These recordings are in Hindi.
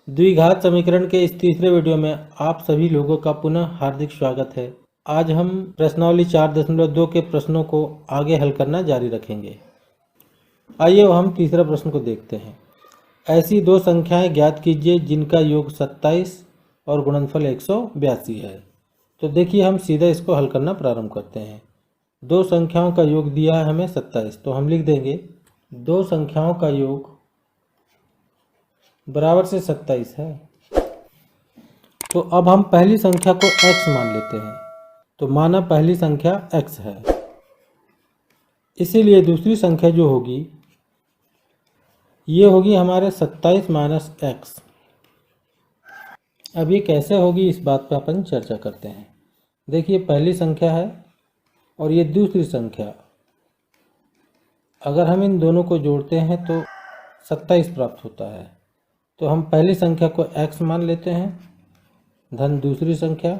द्विघात समीकरण के इस तीसरे वीडियो में आप सभी लोगों का पुनः हार्दिक स्वागत है। आज हम प्रश्नावली 4.2 के प्रश्नों को आगे हल करना जारी रखेंगे। आइए हम तीसरा प्रश्न को देखते हैं। ऐसी दो संख्याएं ज्ञात कीजिए जिनका योग 27 और गुणनफल 182 है। तो देखिए हम सीधा इसको हल करना प्रारंभ करते हैं। दो संख्याओं का योग दिया है हमें 27, तो हम लिख देंगे दो संख्याओं का योग बराबर से 27 है। तो अब हम पहली संख्या को x मान लेते हैं। तो माना पहली संख्या x है, इसीलिए दूसरी संख्या जो होगी ये होगी हमारे 27 माइनस x। अब ये कैसे होगी इस बात पर अपन चर्चा करते हैं। देखिए पहली संख्या है और ये दूसरी संख्या, अगर हम इन दोनों को जोड़ते हैं तो 27 प्राप्त होता है। तो हम पहली संख्या को x मान लेते हैं धन दूसरी संख्या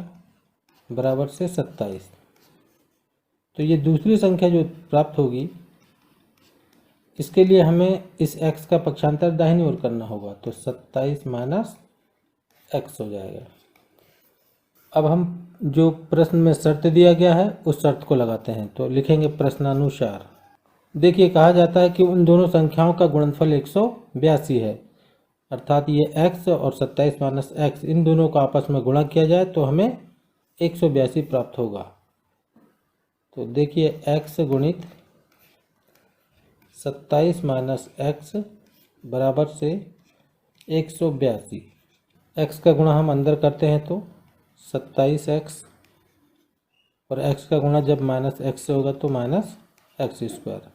बराबर से 27। तो ये दूसरी संख्या जो प्राप्त होगी इसके लिए हमें इस x का पक्षांतर दाहिनी ओर करना होगा, तो 27 माइनस x हो जाएगा। अब हम जो प्रश्न में शर्त दिया गया है उस शर्त को लगाते हैं, तो लिखेंगे प्रश्नानुसार। देखिए कहा जाता है कि उन दोनों संख्याओं का गुणनफल 182 है, अर्थात ये x और 27 माइनस x इन दोनों को आपस में गुणा किया जाए तो हमें 182 प्राप्त होगा। तो देखिए x गुणित 27 माइनस x बराबर से 182। x का गुणा हम अंदर करते हैं तो 27x और x का गुणा जब माइनस x से होगा तो माइनस x स्क्वायर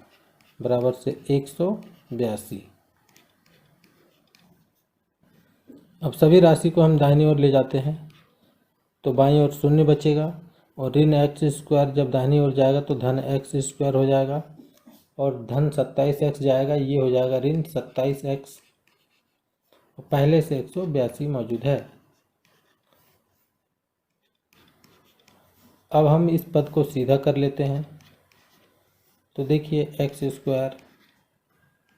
बराबर से 182। अब सभी राशि को हम दाहिनी ओर ले जाते हैं तो बाईं ओर शून्य बचेगा और ऋण x स्क्वायर जब दाहिनी ओर जाएगा तो धन x स्क्वायर हो जाएगा और धन 27x जाएगा, ये हो जाएगा ऋण 27x। पहले से 182 मौजूद है। अब हम इस पद को सीधा कर लेते हैं। तो देखिए x square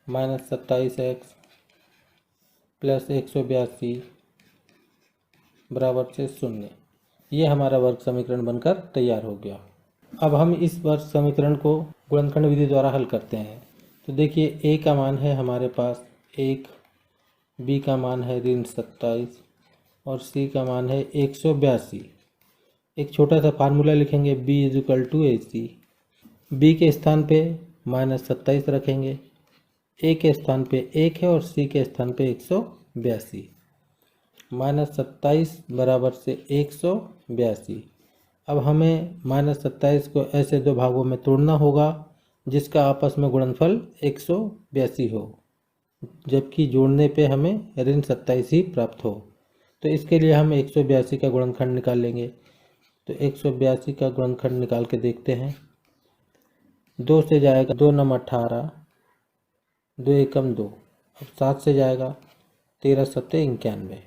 minus 27x plus 182 बराबर से 0। ये हमारा वर्ग समीकरण बनकर तैयार हो गया। अब हम इस वर्ग समीकरण को गुणनखंड विधि द्वारा हल करते हैं। तो देखिए a का मान है हमारे पास 1, b का मान है ऋण 27 और c का मान है 182। एक छोटा सा फार्मूला लिखेंगे b is to A C. b के स्थान पे माइनस 27 रखेंगे, a के स्थान पे 1 है और c के स्थान पे 182। माइनस 27 बराबर से 182। अब हमें माइनस 27 को ऐसे दो भागों में तोड़ना होगा जिसका आपस में गुणनफल 182 हो, जबकि जोड़ने पे हमें ऋण 27 ही प्राप्त हो। तो इसके लिए हम 182 का गुणनखंड निकाल लेंगे। तो 182 का गुणनखंड निकाल के देखते हैं। 2 से जाएगा 2 नम 18, 2 एकम 2। अब 7 से जाएगा 13 सत्ते 91।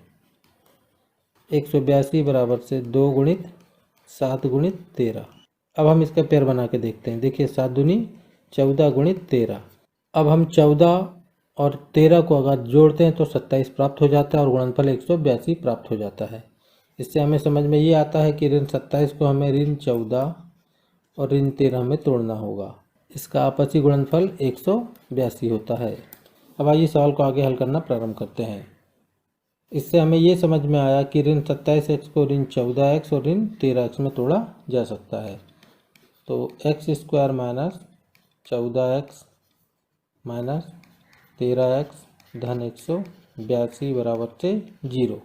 182 बराबर से 2 गुणित 7 गुणित 13। अब हम इसका पेड़ बना के देखते हैं। देखिए 7 दूनी 14 गुणित 13। अब हम 14 और 13 को अगर जोड़ते हैं तो 27 प्राप्त हो जाता है और गुणनफल 182 प्राप्त हो जाता है। इससे हमें समझ में ये आता है कि ऋण 27 को हमें ऋण 14 और ऋण 13 में तोड़ना होगा। इसका आपसी गुणनफल 182 होता है। अब आइए सवाल को आगे हल करना प्रारंभ करते हैं। इससे हमें ये समझ में आया कि ऋण 27x को ऋण 14x और ऋण 13x में तोड़ा जा सकता है। तो x square minus 14x minus 13x धन 182 बराबर से 0।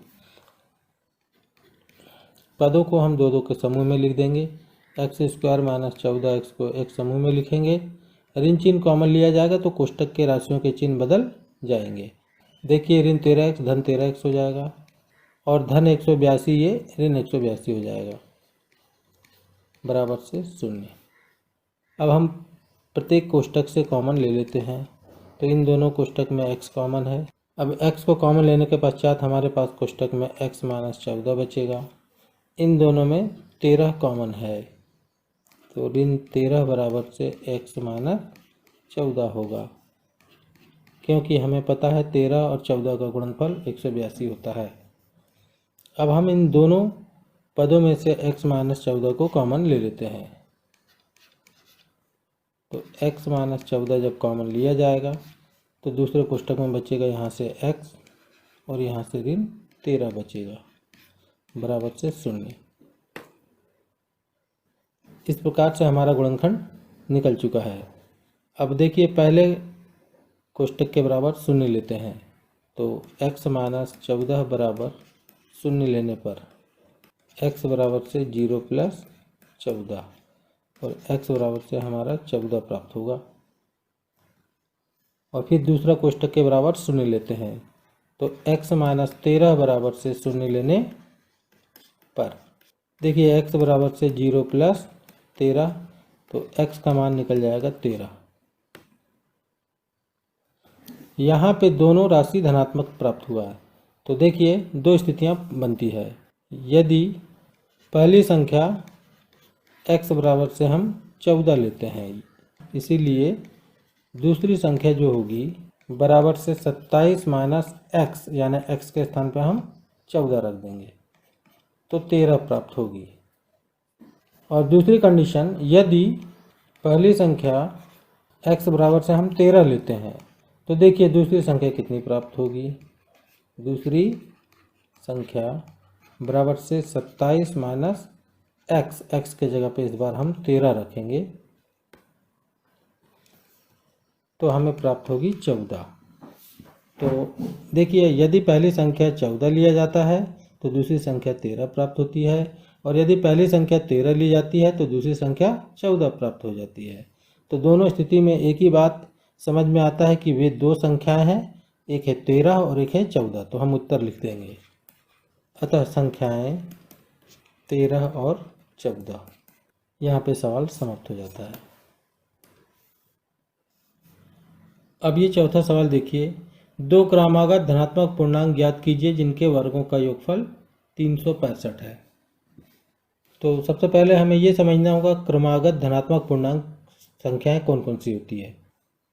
पदों को हम दो दो के समूह में लिख देंगे। x स्क्वायर माइनस 14x को एक समूह में लिखेंगे। ऋण चिन्ह कॉमन लिया जाएगा तो कोष्टक के राशियों के चिन्ह बदल जाएंगे। देखिए ऋण 13x धन 13x हो जाएगा और धन 182 ये ऋण 182 हो जाएगा बराबर से 0। अब हम प्रत्येक कोष्टक से कॉमन ले लेते हैं। तो इन दोनों कोष्टक में x कॉमन है। अब x को कॉमन लेने के पश्चात हमारे पास कोष्टक में x माइनस 14 बचेगा। इन दोनों में 13 कॉमन है, तो ऋण 13 बराबर से x माइनस 14 होगा, क्योंकि हमें पता है 13 और 14 का गुणनफल 182 होता है। अब हम इन दोनों पदों में से x माइनस 14 को कॉमन ले लेते हैं। तो x माइनस 14 जब कॉमन लिया जाएगा तो दूसरे कोष्ठक में बचेगा यहाँ से x और यहाँ से ऋण 13 बचेगा बराबर से 0। इस प्रकार से हमारा गुणनखंड निकल चुका है। अब देखिए पहले कोष्ठक के बराबर 0 लेते हैं तो x माइनस 14 बराबर 0 लेने पर x बराबर से 0 प्लस 14 और x बराबर से हमारा 14 प्राप्त होगा। और फिर दूसरा कोष्ठक के बराबर 0 लेते हैं तो x माइनस 13 बराबर से 0 लेने पर देखिए x बराबर से 0 प्लस 13 तो x का मान निकल जाएगा 13। यहाँ पे दोनों राशि धनात्मक प्राप्त हुआ है। तो देखिए दो स्थितियाँ बनती है। यदि पहली संख्या x बराबर से हम 14 लेते हैं, इसीलिए दूसरी संख्या जो होगी बराबर से 27 माइनस x यानी x के स्थान पर हम 14 रख देंगे तो 13 प्राप्त होगी। और दूसरी कंडीशन, यदि पहली संख्या x बराबर से हम 13 लेते हैं तो देखिए दूसरी संख्या कितनी प्राप्त होगी। दूसरी संख्या बराबर से 27 माइनस x के जगह पे इस बार हम 13 रखेंगे तो हमें प्राप्त होगी 14। तो देखिए यदि पहली संख्या 14 लिया जाता है तो दूसरी संख्या 13 प्राप्त होती है, और यदि पहली संख्या 13 ली जाती है तो दूसरी संख्या 14 प्राप्त हो जाती है। तो दोनों स्थिति में एक ही बात समझ में आता है कि वे दो संख्याएं हैं, एक है 13 और एक है 14। तो हम उत्तर लिख देंगे। अतः संख्याएं 13 और 14। यहाँ पे सवाल समाप्त हो जाता है। अब ये चौथा सवाल देखिए, दो क्रमागत धनात्मक पूर्णांक ज्ञात कीजिए जिनके वर्गों का योगफल 365 है। तो सबसे पहले हमें ये समझना होगा क्रमागत धनात्मक पूर्णांक संख्याएं कौन कौन सी होती है।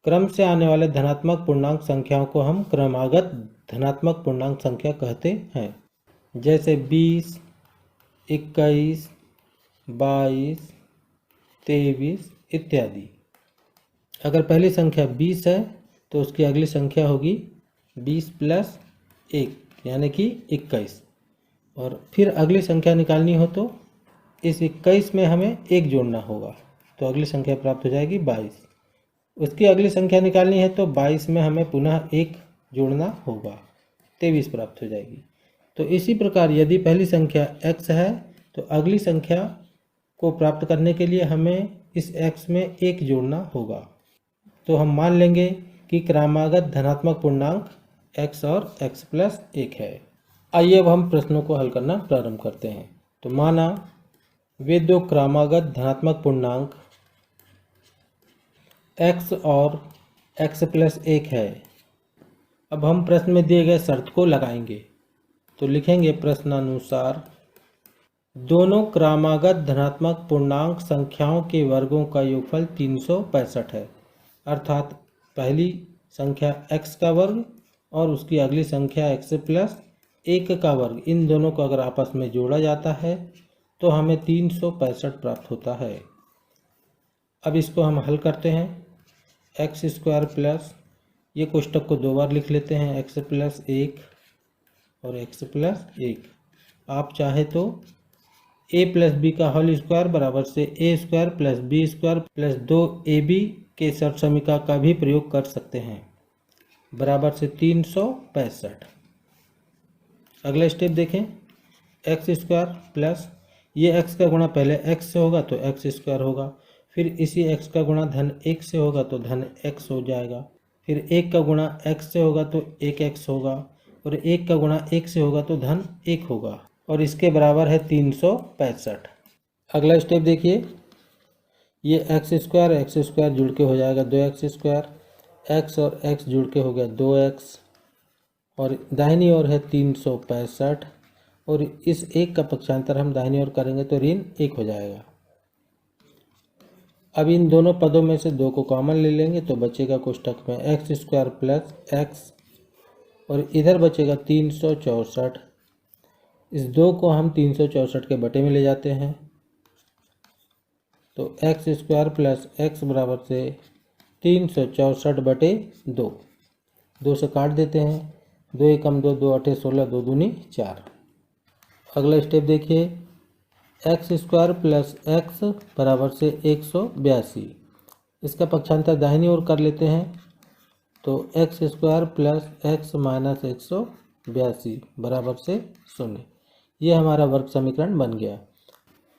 क्रम से आने वाले धनात्मक पूर्णांक संख्याओं को हम क्रमागत धनात्मक पूर्णांक संख्या कहते हैं, जैसे 20, 21, 22, 23 इत्यादि। अगर पहली संख्या 20 है तो उसकी अगली संख्या होगी 20 प्लस 1 यानी कि 21, और फिर अगली संख्या निकालनी हो तो इस 21 में हमें 1 जोड़ना होगा तो अगली संख्या प्राप्त हो जाएगी 22। उसकी अगली संख्या निकालनी है तो 22 में हमें पुनः 1 जोड़ना होगा, 23 प्राप्त हो जाएगी। तो इसी प्रकार यदि पहली संख्या x है तो अगली संख्या को प्राप्त करने के लिए हमें इस x में 1 जोड़ना होगा। तो हम मान लेंगे कि क्रमागत धनात्मक पूर्णांक x और x प्लस 1 है। आइए अब हम प्रश्नों को हल करना प्रारंभ करते हैं। तो माना वे दो क्रमागत धनात्मक पूर्णांक x और x प्लस 1 है। अब हम प्रश्न में दिए गए शर्त को लगाएंगे। तो लिखेंगे प्रश्नानुसार दोनों क्रमागत धनात्मक पूर्णांक संख्याओं के वर्गों का योगफल 365 है, अर्थात पहली संख्या x का वर्ग और उसकी अगली संख्या x प्लस 1 का वर्ग, इन दोनों को अगर आपस में जोड़ा जाता है तो हमें 365 प्राप्त होता है। अब इसको हम हल करते हैं। एक्स स्क्वायर प्लस, ये कोष्टक को 2 बार लिख लेते हैं, x प्लस 1 और x प्लस 1। आप चाहे तो a प्लस बी का होल स्क्वायर बराबर से a square plus B square plus 2ab के शर्त समीकरण का भी प्रयोग कर सकते हैं, बराबर से 365। अगला स्टेप देखें, एक्स स्क्वायर प्लस, ये x का गुणा पहले x से होगा तो x स्क्वायर होगा, फिर इसी x का गुणा धन 1 से होगा तो धन x हो जाएगा, फिर 1 का गुणा x से होगा तो 1x होगा, और 1 का गुणा 1 से होगा तो धन 1 होगा, और इसके बराबर है 365। अगला स्टेप देखिए, ये एक्स स्क्वायर जुड़ के हो जाएगा 2x स्क्वायर, x और x जुड़ के हो गया 2x, और दाहिनी ओर है 365, और इस 1 का पक्षांतर हम दाहिनी ओर करेंगे तो ऋण 1 हो जाएगा। अब इन दोनों पदों में से 2 को कॉमन ले लेंगे तो बचेगा कोष्टक में एक्स स्क्वायर प्लस एक्स और इधर बचेगा 364। इस 2 को हम 364 के बटे में ले जाते हैं तो एक्स स्क्वायर प्लस एक्स बराबर से 364 बटे 2। 2 से काट देते हैं, 2 एकम 2, 2 अठे 16, 2 दूनी 4। अगला स्टेप देखिए, एक्स स्क्वायर प्लस एक्स बराबर से 182। इसका पक्षांतर दाहिनी ओर कर लेते हैं तो x square plus x minus 182 बराबर से 0। ये हमारा वर्ग समीकरण बन गया।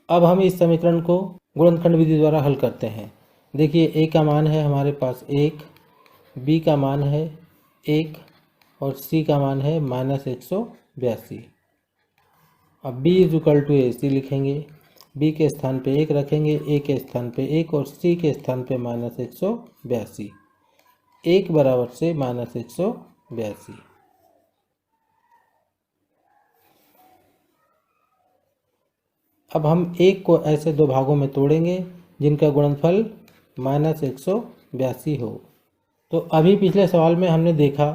अब हम इस समीकरण को गुणनखंड विधि द्वारा हल करते हैं। देखिए ए का मान है हमारे पास 1, बी का मान है 1 और सी का मान है -182। अब b is equal to A सी लिखेंगे, b के स्थान पे 1 रखेंगे, a के स्थान पे 1 और c के स्थान पे -182। 1 बराबर से -182। अब हम 1 को ऐसे 2 भागों में तोड़ेंगे जिनका गुणनफल -182 हो। तो अभी पिछले सवाल में हमने देखा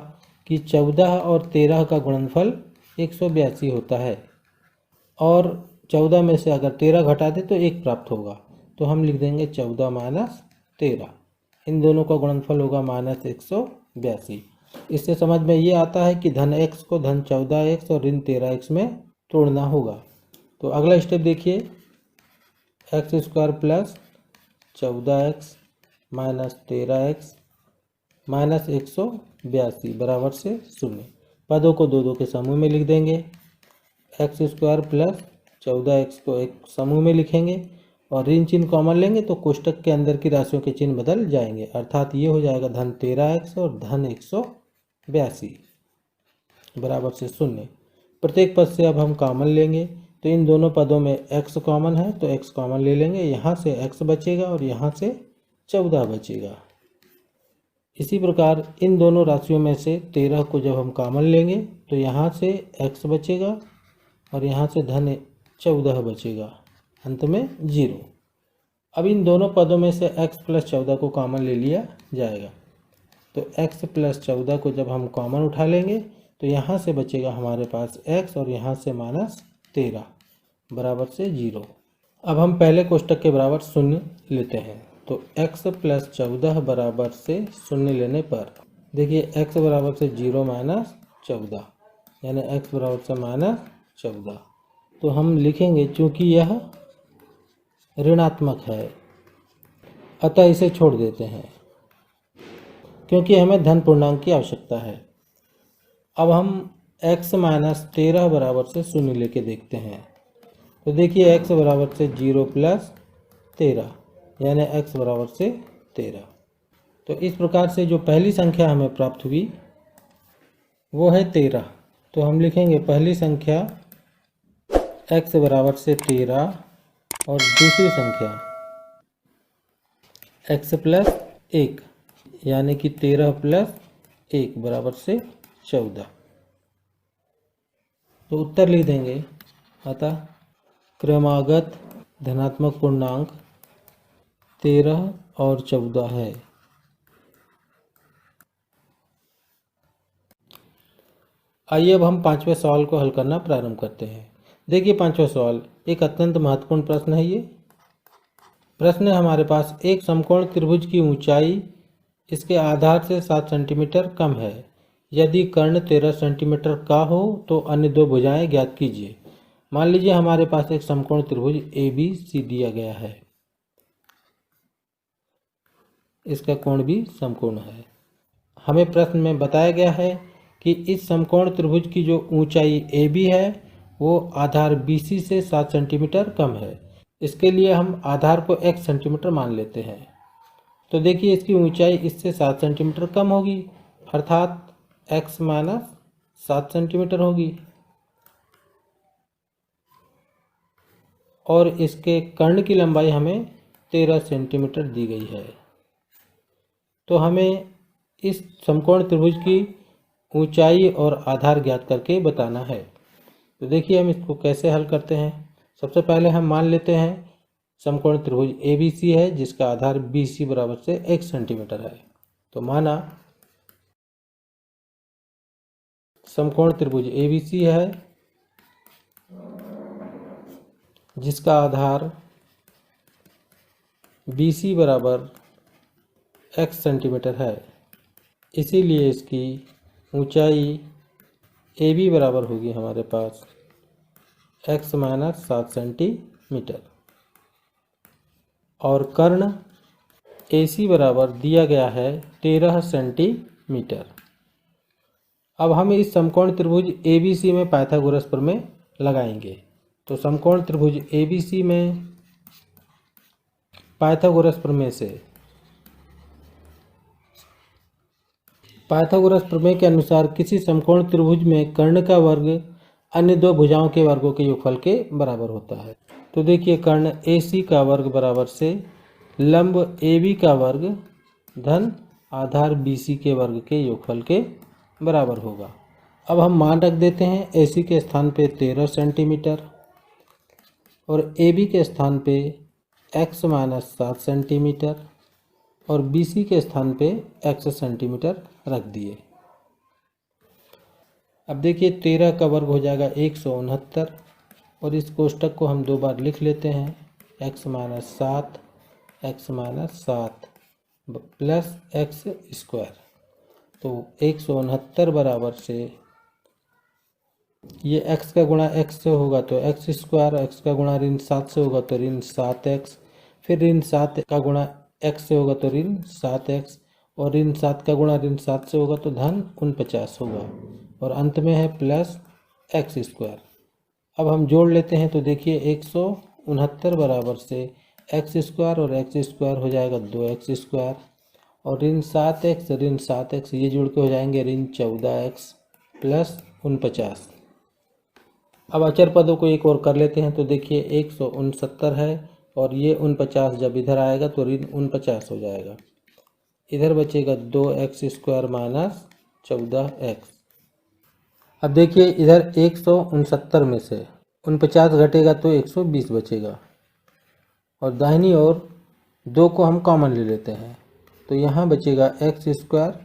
कि 14 और 13 का गुणनफल 182 होता है और 14 में से अगर 13 घटा दे तो 1 प्राप्त होगा। तो हम लिख देंगे 14 माइनस 13। इन दोनों का गुणनफल होगा -182। इससे समझ में ये आता है कि धन x को धन 14x और ऋण 13x में तोड़ना होगा। तो अगला स्टेप देखिए, x square plus 14x minus 13x minus 182 बराबर से 0। पदों को 2 2 के समूह में लिख देंगे। एक्स स्क्वायर प्लस 14x को एक समूह में लिखेंगे और ऋण चिन्ह कॉमन लेंगे तो कोष्टक के अंदर की राशियों के चिन्ह बदल जाएंगे, अर्थात ये हो जाएगा धन 13x और धन 182 बराबर से 0। प्रत्येक पद से अब हम कॉमन लेंगे तो इन दोनों पदों में x कॉमन है तो x कॉमन ले लेंगे, यहाँ से x बचेगा और यहाँ से 14 बचेगा। इसी प्रकार इन दोनों राशियों में से 13 को जब हम कॉमन लेंगे तो यहाँ से x बचेगा और यहाँ से धन 14 बचेगा, अंत में 0। अब इन दोनों पदों में से x प्लस 14 को कॉमन ले लिया जाएगा तो x प्लस 14 को जब हम कॉमन उठा लेंगे तो यहाँ से बचेगा हमारे पास x और यहाँ से -13 बराबर से 0। अब हम पहले कोष्टक के बराबर 0 लेते हैं तो x प्लस 14 बराबर से 0 लेने पर देखिए x बराबर से 0 माइनस 14 यानी x बराबर से -14। तो हम लिखेंगे चूँकि यह ऋणात्मक है अतः इसे छोड़ देते हैं क्योंकि हमें धन पूर्णांक की आवश्यकता है। अब हम x माइनस 13 बराबर से 0 लेके देखते हैं तो देखिए x बराबर से 0 प्लस 13 यानी x बराबर से 13। तो इस प्रकार से जो पहली संख्या हमें प्राप्त हुई वो है 13। तो हम लिखेंगे पहली संख्या x बराबर से 13 और दूसरी संख्या x प्लस 1 यानी कि 13 प्लस 1 बराबर से 14। तो उत्तर लिख देंगे, अतः क्रमागत धनात्मक पूर्णांक 13 और 14 है। आइए अब हम 5वें सवाल को हल करना प्रारंभ करते हैं। देखिए 5वां सवाल एक अत्यंत महत्वपूर्ण प्रश्न है। ये प्रश्न है हमारे पास, एक समकोण त्रिभुज की ऊंचाई इसके आधार से 7 सेंटीमीटर कम है। यदि कर्ण 13 सेंटीमीटर का हो तो अन्य 2 भुजाएं ज्ञात कीजिए। मान लीजिए हमारे पास एक समकोण त्रिभुज ABC दिया गया है, इसका कोण भी समकोण है। हमें प्रश्न में बताया गया है कि इस समकोण त्रिभुज की जो ऊंचाई AB है वो आधार BC से 7 सेंटीमीटर कम है। इसके लिए हम आधार को x सेंटीमीटर मान लेते हैं। तो देखिए इसकी ऊंचाई इससे 7 सेंटीमीटर कम होगी अर्थात x माइनस 7 सेंटीमीटर होगी और इसके कर्ण की लंबाई हमें 13 सेंटीमीटर दी गई है। तो हमें इस समकोण त्रिभुज की ऊंचाई और आधार ज्ञात करके बताना है। तो देखिए हम इसको कैसे हल करते हैं। सबसे पहले हम मान लेते हैं समकोण त्रिभुज ABC है जिसका आधार BC बराबर से 1 सेंटीमीटर है। तो माना समकोण त्रिभुज ABC है जिसका आधार BC बराबर x सेंटीमीटर है, इसीलिए इसकी ऊंचाई AB बराबर होगी हमारे पास x माइनस 7 सेंटीमीटर और कर्ण AC बराबर दिया गया है 13 सेंटीमीटर। अब हम इस समकोण त्रिभुज ABC में पाइथागोरस प्रमेय लगाएंगे। तो समकोण त्रिभुज ABC में पाइथागोरस प्रमेय से पाइथागोरस प्रमेय के अनुसार किसी समकोण त्रिभुज में कर्ण का वर्ग अन्य दो भुजाओं के वर्गों के योगफल के बराबर होता है। तो देखिए कर्ण AC का वर्ग बराबर से लंब AB का वर्ग धन आधार BC के वर्ग के योगफल के बराबर होगा। अब हम मान रख देते हैं AC के स्थान पे 13 सेंटीमीटर और AB के स्थान पे x माइनस 7 सेंटीमीटर और BC के स्थान पे x सेंटीमीटर रख दिए। अब देखिए 13 का वर्ग हो जाएगा 169 और इस कोष्टक को हम दो बार लिख लेते हैं x minus 7 plus x square. तो 169 बराबर से ये x का गुणा x से होगा तो x स्क्वायर, x का गुणा ऋण 7 से होगा तो ऋण 7x, फिर ऋण 7 का गुणा x से होगा तो ऋण 7x और ऋण 7 का गुणा ऋण 7 से होगा तो धन 49 होगा और अंत में है प्लस x स्क्वायर। अब हम जोड़ लेते हैं तो देखिए 169 बराबर से x स्क्वायर और x स्क्वायर हो जाएगा 2x स्क्वायर और ऋण 7x ये जुड़ के हो जाएंगे ऋण 14x प्लस 49। अब अचर पदों को एक और कर लेते हैं तो देखिए 169 है और ये 49 जब इधर आएगा तो ऋण 49 हो जाएगा। इधर बचेगा 2x स्क्वायर माइनस 14x। अब देखिए इधर 169 में से 49 घटेगा तो 120 बचेगा और दाहिनी ओर 2 को हम कॉमन ले लेते हैं तो यहाँ बचेगा x स्क्वायर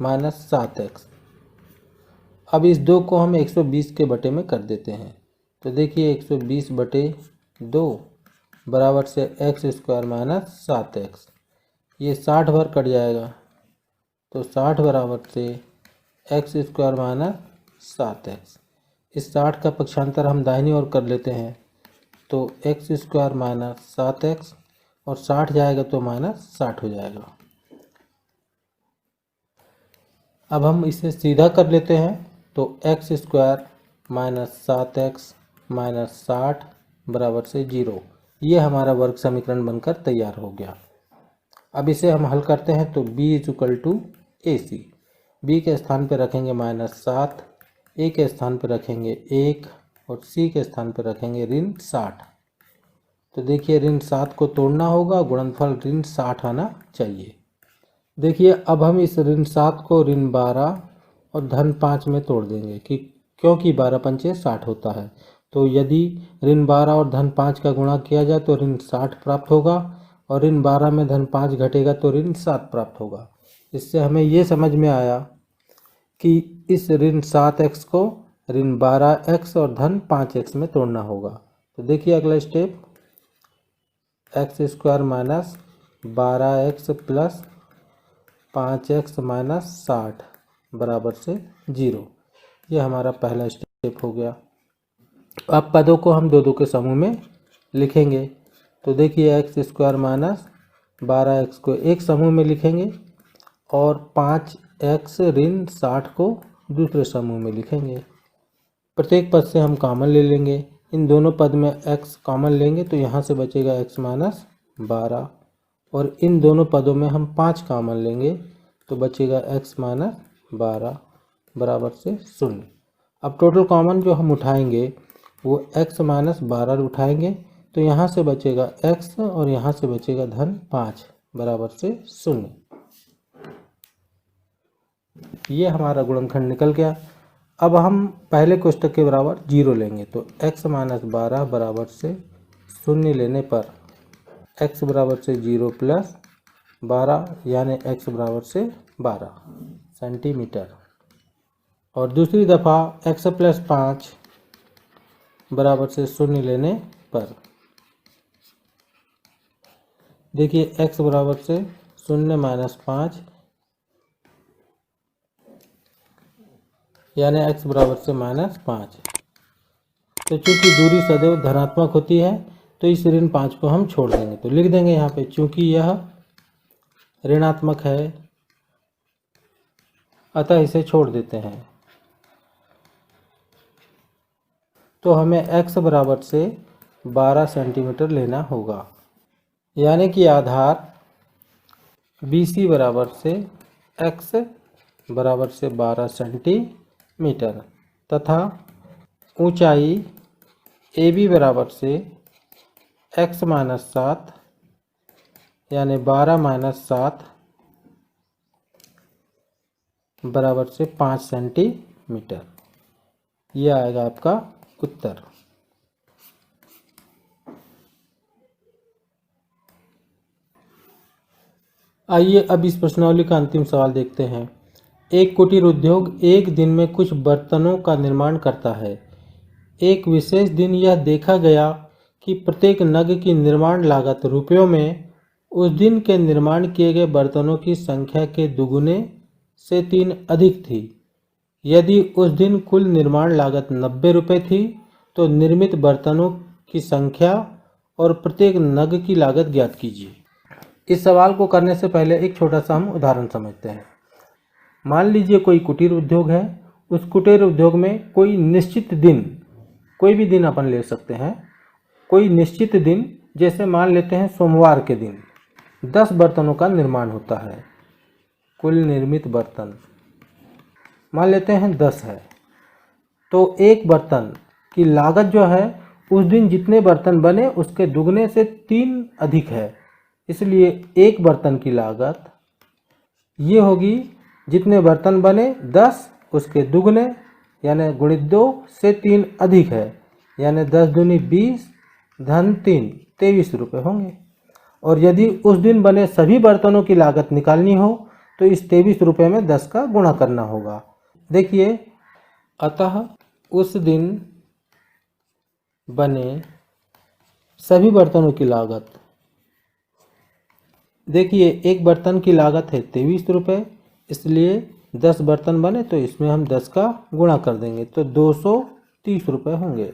माइनस 7x। अब इस 2 को हम 120 के बटे में कर देते हैं तो देखिए 120 बटे 2 बराबर से x स्क्वायर माइनस 7x। ये 60 बार कट जाएगा तो 60 बराबर से x स्क्वायर माइनस 7x। इस 60 का पक्षांतर हम दाहिनी ओर कर लेते हैं तो x स्क्वायर माइनस 7x और 60 जाएगा तो माइनस 60 हो जाएगा। अब हम इसे सीधा कर लेते हैं तो x square minus 7x minus 60 बराबर से 0। ये हमारा वर्ग समीकरण बनकर तैयार हो गया। अब इसे हम हल करते हैं तो b equal to AC। b के स्थान पर रखेंगे -7, a के स्थान पर रखेंगे 1 और c के स्थान पर रखेंगे ऋण 60। तो देखिए ऋण 7 को तोड़ना होगा, गुणनफल ऋण 60 आना चाहिए। देखिए अब हम इस ऋण 7 को ऋण 12 और धन 5 में तोड़ देंगे क्योंकि 12 पंचे 60 होता है। तो यदि ऋण 12 और धन 5 का गुणा किया जाए तो ऋण 60 प्राप्त होगा और ऋण 12 में धन 5 घटेगा तो ऋण 7 प्राप्त होगा। इससे हमें ये समझ में आया कि इस ऋण 7x को ऋण 12x और धन 5x में तोड़ना होगा। तो देखिए अगला step x square minus 12x plus 5x minus 60 बराबर से 0। ये हमारा पहला स्टेप हो गया। अब पदों को हम दो दो के समूह में लिखेंगे तो देखिए x स्क्वायर माइनस 12x को एक समूह में लिखेंगे और 5x ऋण 60 को दूसरे समूह में लिखेंगे। प्रत्येक पद से हम कॉमन ले लेंगे। इन दोनों पद में x कॉमन लेंगे तो यहाँ से बचेगा x माइनस 12 और इन दोनों पदों में हम 5 कॉमन लेंगे तो बचेगा x माइनस 12 बराबर से 0। अब टोटल कॉमन जो हम उठाएंगे वो x माइनस 12 उठाएंगे तो यहाँ से बचेगा x और यहाँ से बचेगा धन 5 बराबर से 0। ये हमारा गुणनखंड निकल गया। अब हम पहले कोष्टक के बराबर 0 लेंगे तो x माइनस 12 बराबर से 0 लेने पर x बराबर से 0 प्लस 12 यानी x बराबर से 12 सेंटीमीटर। और दूसरी दफ़ा x प्लस 5 बराबर से 0 लेने पर देखिए x बराबर से 0 माइनस 5 यानी x बराबर से -5। तो चूंकि दूरी सदैव धनात्मक होती है तो इस ऋण 5 को हम छोड़ देंगे। तो लिख देंगे यहाँ पे चूंकि यह ऋणात्मक है अतः इसे छोड़ देते हैं। तो हमें x बराबर से 12 सेंटीमीटर लेना होगा, यानी कि आधार BC बराबर से x बराबर से 12 सेंटीमीटर तथा ऊंचाई AB बराबर से x माइनस 7 यानी 12 माइनस 7 बराबर से 5 सेंटीमीटर। यह आएगा आपका उत्तर। आइए अब इस प्रश्नावली का अंतिम सवाल देखते हैं। एक कुटीर उद्योग एक दिन में कुछ बर्तनों का निर्माण करता है। एक विशेष दिन यह देखा गया कि प्रत्येक नग की निर्माण लागत रुपयों में उस दिन के निर्माण किए गए बर्तनों की संख्या के दुगुने से 3 अधिक थी। यदि उस दिन कुल निर्माण लागत 90 रुपये थी तो निर्मित बर्तनों की संख्या और प्रत्येक नग की लागत ज्ञात कीजिए। इस सवाल को करने से पहले एक छोटा सा हम उदाहरण समझते हैं। मान लीजिए कोई कुटीर उद्योग है। उस कुटीर उद्योग में कोई निश्चित दिन, कोई भी दिन अपन ले सकते हैं, कोई निश्चित दिन जैसे मान लेते हैं सोमवार के दिन 10 बर्तनों का निर्माण होता है। कुल निर्मित बर्तन मान लेते हैं 10 है। तो एक बर्तन की लागत जो है उस दिन जितने बर्तन बने उसके दुगने से 3 अधिक है, इसलिए एक बर्तन की लागत ये होगी जितने बर्तन बने 10 उसके दुगने यानी गुणित 2 से 3 अधिक है, यानी 10 दूनी 20 धन 3 23 रुपये होंगे। और यदि उस दिन बने सभी बर्तनों की लागत निकालनी हो तो इस 23 रुपये में 10 का गुणा करना होगा। देखिए, अतः उस दिन बने सभी बर्तनों की लागत, देखिए एक बर्तन की लागत है 23 रुपये, इसलिए 10 बर्तन बने तो इसमें हम 10 का गुणा कर देंगे तो 230 रुपये होंगे।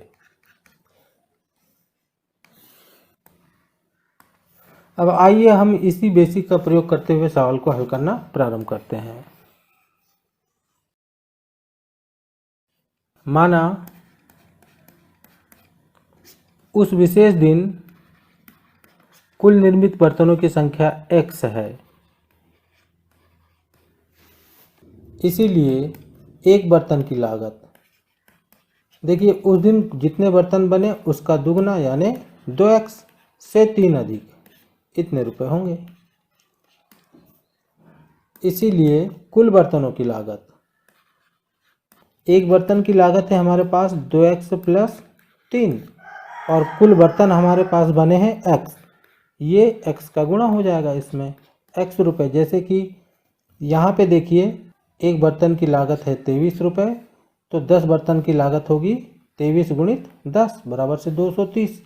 अब आइए हम इसी बेसिक का प्रयोग करते हुए सवाल को हल करना प्रारंभ करते हैं। माना उस विशेष दिन कुल निर्मित बर्तनों की संख्या x है, इसीलिए एक बर्तन की लागत, देखिए उस दिन जितने बर्तन बने उसका दुगना यानी 2x से 3 अधिक इतने रुपए होंगे। इसीलिए कुल बर्तनों की लागत, एक बर्तन की लागत है हमारे पास 2x प्लस 3 और कुल बर्तन हमारे पास बने हैं x, ये x का गुणा हो जाएगा इसमें x रुपये। जैसे कि यहाँ पे देखिए एक बर्तन की लागत है 23 रुपये, तो 10 बर्तन की लागत होगी 23 गुणित 10 बराबर से 230।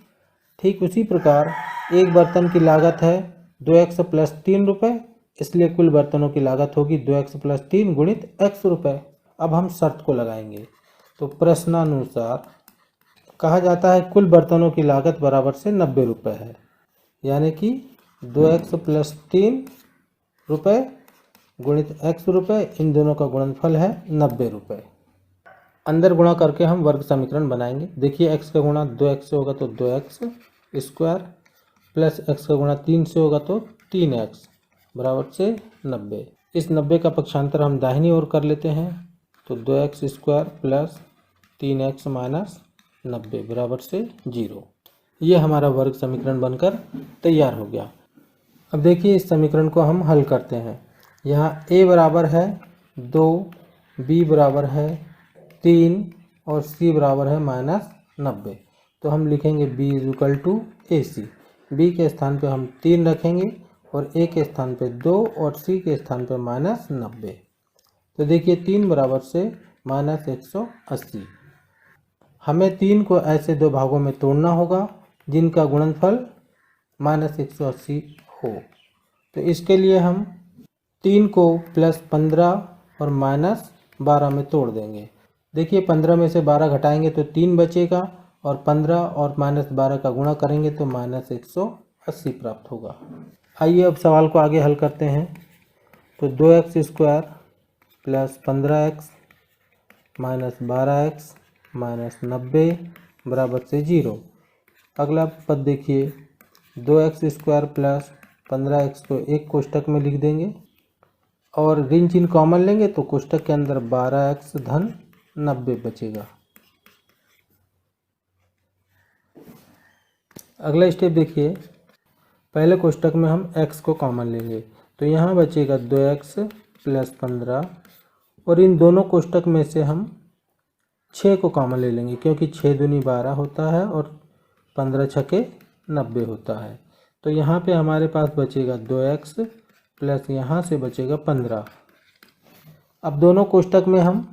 ठीक उसी प्रकार एक बर्तन की लागत है 2x प्लस 3 रुपये, इसलिए कुल बर्तनों की लागत होगी 2x प्लस 3 गुणित x रुपये। अब हम शर्त को लगाएंगे। तो प्रश्नानुसार कहा जाता है कुल बर्तनों की लागत बराबर से 90 रुपये है, यानी कि 2x प्लस 3 रुपये गुणित x रुपये, इन दोनों का गुणनफल है 90 रुपये। अंदर गुणा करके हम वर्ग समीकरण बनाएंगे। देखिए x का गुणा 2x से होगा तो 2x स्क्वायर प्लस x का गुणा 3 से होगा तो 3x बराबर से 90। इस 90 का पक्षांतर हम दाहिनी ओर कर लेते हैं तो 2x square plus 3x minus 90 बराबर से 0। ये हमारा वर्ग समीकरण बनकर तैयार हो गया। अब देखिए इस समीकरण को हम हल करते हैं। यहाँ a बराबर है 2, b बराबर है 3 और c बराबर है -90। तो हम लिखेंगे b is equal to AC। B के स्थान पे हम 3 रखेंगे और ए के स्थान पे 2 और सी के स्थान पे -90। तो देखिए 3 बराबर से -180। हमें 3 को ऐसे दो भागों में तोड़ना होगा जिनका गुणनफल -180 हो। तो इसके लिए हम 3 को +15 और -12 में तोड़ देंगे। देखिए 15 में से 12 घटाएंगे तो 3 बचेगा और 15 और -12 का गुणा करेंगे तो -180 प्राप्त होगा। आइए अब सवाल को आगे हल करते हैं। तो 2x² + 15x - 12x - 90 बराबर से 0। अगला पद देखिए 2x² + 15x को एक कोष्टक में लिख देंगे और ऋण चिन्ह कॉमन लेंगे तो कोष्टक के अंदर 12x धन 90 बचेगा। अगला स्टेप देखिए, पहले कोष्टक में हम x को कॉमन लेंगे तो यहाँ बचेगा 2x + 15 और इन दोनों कोष्टक में से हम 6 को कॉमन ले लेंगे क्योंकि 6 दूनी 12 होता है और 15 छके 90 होता है। तो यहाँ पे हमारे पास बचेगा 2x प्लस यहाँ से बचेगा 15। अब दोनों कोष्टक में हम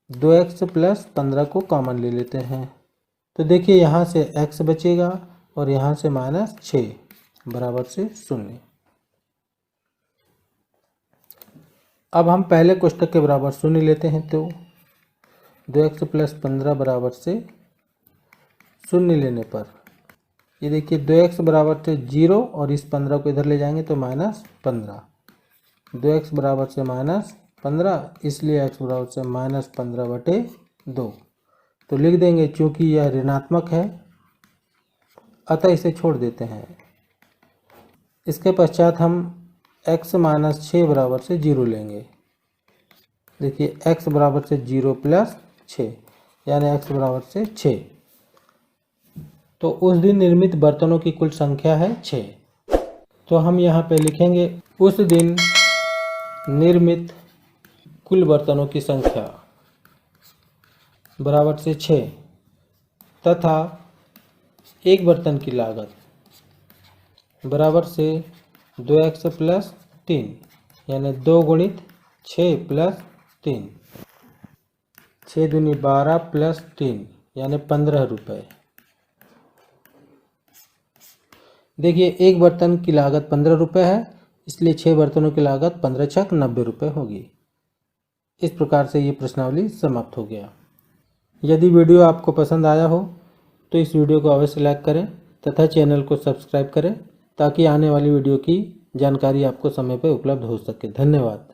2x + 15 को कॉमन ले लेते हैं। तो देखिए यहाँ से x बचेगा और यहाँ से -6 बराबर से 0। अब हम पहले कोष्टक के बराबर 0 लेते हैं तो 2x + 15 बराबर से 0 लेने पर ये देखिए 2x बराबर से 0 और इस 15 को इधर ले जाएंगे तो -15। 2x बराबर से -15 इसलिए x बराबर से -15/2। तो लिख देंगे चूँकि यह ऋणात्मक है अतः इसे छोड़ देते हैं। इसके पश्चात हम x - 6 बराबर से 0 लेंगे। देखिए x बराबर से 0 + 6 यानी x बराबर से 6। तो उस दिन निर्मित बर्तनों की कुल संख्या है 6। तो हम यहाँ पे लिखेंगे उस दिन निर्मित कुल बर्तनों की संख्या बराबर से 6 तथा एक बर्तन की लागत बराबर से 2x + 3 यानी 2 × 6 + 3। 6 दूनी 12 + 3 यानी 15 रुपये। देखिए एक बर्तन की लागत 15 रुपये है इसलिए 6 बर्तनों की लागत 15 छक 90 रुपये होगी। इस प्रकार से ये प्रश्नावली समाप्त हो गया। यदि वीडियो आपको पसंद आया हो तो इस वीडियो को अवश्य लाइक करें तथा चैनल को सब्सक्राइब करें ताकि आने वाली वीडियो की जानकारी आपको समय पर उपलब्ध हो सके। धन्यवाद।